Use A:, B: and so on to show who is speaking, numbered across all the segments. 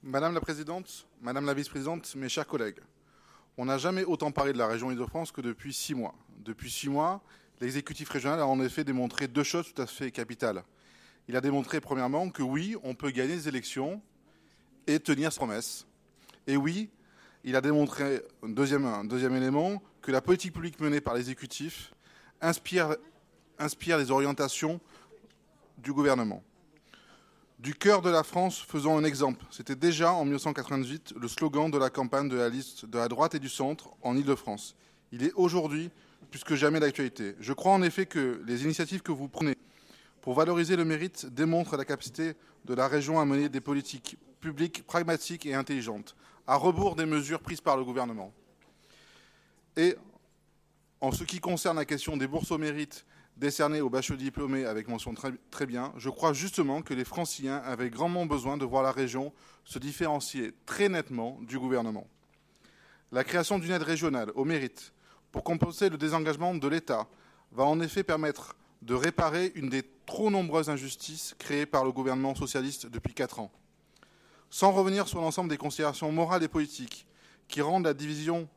A: Madame la Présidente, Madame la Vice-Présidente, mes chers collègues, on n'a jamais autant parlé de la région Île-de-France que depuis 6 mois. Depuis 6 mois, l'exécutif régional a en effet démontré deux choses tout à fait capitales. Il a démontré premièrement que oui, on peut gagner des élections et tenir ses promesses. Et oui, il a démontré un deuxième élément, que la politique publique menée par l'exécutif inspire les orientations du gouvernement. Du cœur de la France, faisons un exemple. C'était déjà en 1988 le slogan de la campagne de la liste de la droite et du centre en Île-de-France. Il est aujourd'hui plus que jamais d'actualité. Je crois en effet que les initiatives que vous prenez pour valoriser le mérite démontrent la capacité de la région à mener des politiques publiques pragmatiques et intelligentes, à rebours des mesures prises par le gouvernement. Et en ce qui concerne la question des bourses au mérite décernées aux bacheliers diplômés avec mention très bien, je crois justement que les Franciliens avaient grandement besoin de voir la région se différencier très nettement du gouvernement. La création d'une aide régionale au mérite pour compenser le désengagement de l'État va en effet permettre de réparer une des trop nombreuses injustices créées par le gouvernement socialiste depuis 4 ans. Sans revenir sur l'ensemble des considérations morales et politiques qui rendent la division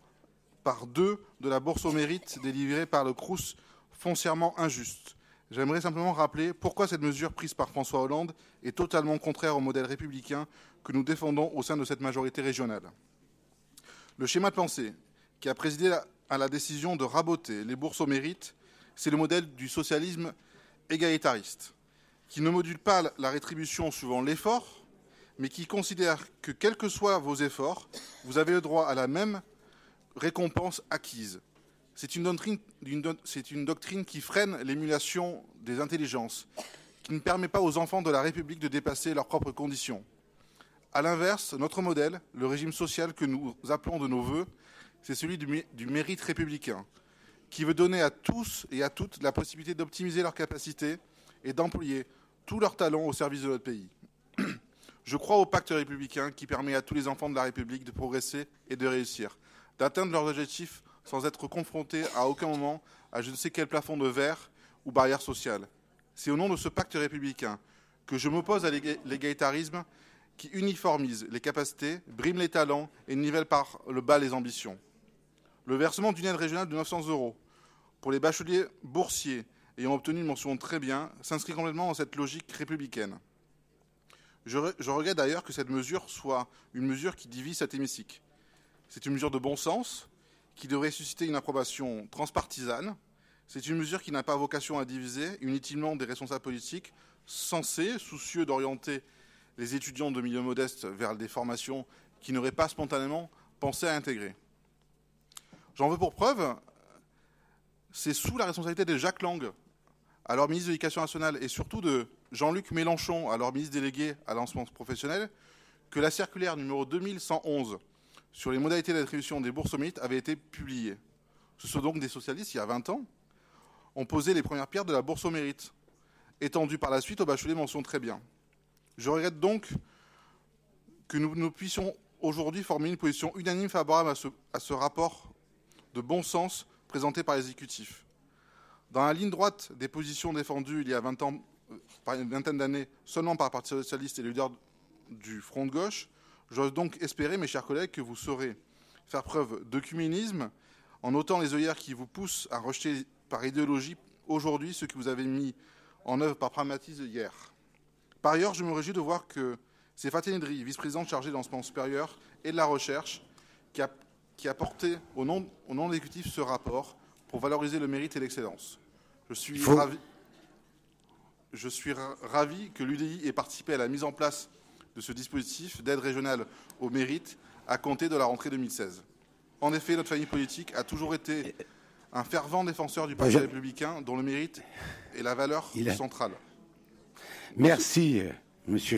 A: par 2 de la bourse au mérite délivrée par le Crous foncièrement injuste. J'aimerais simplement rappeler pourquoi cette mesure prise par François Hollande est totalement contraire au modèle républicain que nous défendons au sein de cette majorité régionale. Le schéma de pensée qui a présidé à la décision de raboter les bourses au mérite, c'est le modèle du socialisme égalitariste, qui ne module pas la rétribution suivant l'effort, mais qui considère que, quels que soient vos efforts, vous avez le droit à la même récompense acquise. C'est une doctrine qui freine l'émulation des intelligences, qui ne permet pas aux enfants de la République de dépasser leurs propres conditions. À l'inverse, notre modèle, le régime social que nous appelons de nos vœux, c'est celui du mérite républicain, qui veut donner à tous et à toutes la possibilité d'optimiser leurs capacités et d'employer tous leurs talents au service de notre pays. Je crois au pacte républicain qui permet à tous les enfants de la République de progresser et de réussir, d'atteindre leurs objectifs sans être confrontés à aucun moment à je ne sais quel plafond de verre ou barrière sociale. C'est au nom de ce pacte républicain que je m'oppose à l'égalitarisme qui uniformise les capacités, brime les talents et nivelle par le bas les ambitions. Le versement d'une aide régionale de 900 € pour les bacheliers boursiers ayant obtenu une mention très bien s'inscrit complètement dans cette logique républicaine. Je regrette d'ailleurs que cette mesure soit une mesure qui divise cet hémicycle. C'est une mesure de bon sens qui devrait susciter une approbation transpartisane. C'est une mesure qui n'a pas vocation à diviser inutilement des responsables politiques censés, soucieux d'orienter les étudiants de milieux modestes vers des formations qui n'auraient pas spontanément pensé à intégrer. J'en veux pour preuve, c'est sous la responsabilité de Jacques Lang, alors ministre de l'Éducation nationale, et surtout de Jean-Luc Mélenchon, alors ministre délégué à l'enseignement professionnel, que la circulaire numéro 2111 sur les modalités d'attribution des bourses au mérite avait été publiée. Ce sont donc des socialistes, il y a 20 ans, ont posé les premières pierres de la bourse au mérite, étendue par la suite aux bacheliers mention très bien. Je regrette donc que nous puissions aujourd'hui former une position unanime favorable à ce rapport de bon sens présenté par l'exécutif. Dans la ligne droite des positions défendues il y a 20 ans, par une vingtaine d'années, seulement par le Parti socialiste et les leaders du Front de gauche, j'ose donc espérer, mes chers collègues, que vous saurez faire preuve d'œcuménisme en notant les œillères qui vous poussent à rejeter par idéologie aujourd'hui ce que vous avez mis en œuvre par pragmatisme hier. Par ailleurs, je me réjouis de voir que c'est Fatima Edri, vice-présidente chargée de l'enseignement supérieur et de la recherche, qui a porté au nom de l'exécutif ce rapport pour valoriser le mérite et l'excellence. Je suis ravi que l'UDI ait participé à la mise en place de ce dispositif d'aide régionale au mérite à compter de la rentrée 2016. En effet, notre famille politique a toujours été un fervent défenseur du Parti républicain dont le mérite est la valeur centrale.
B: Merci, monsieur.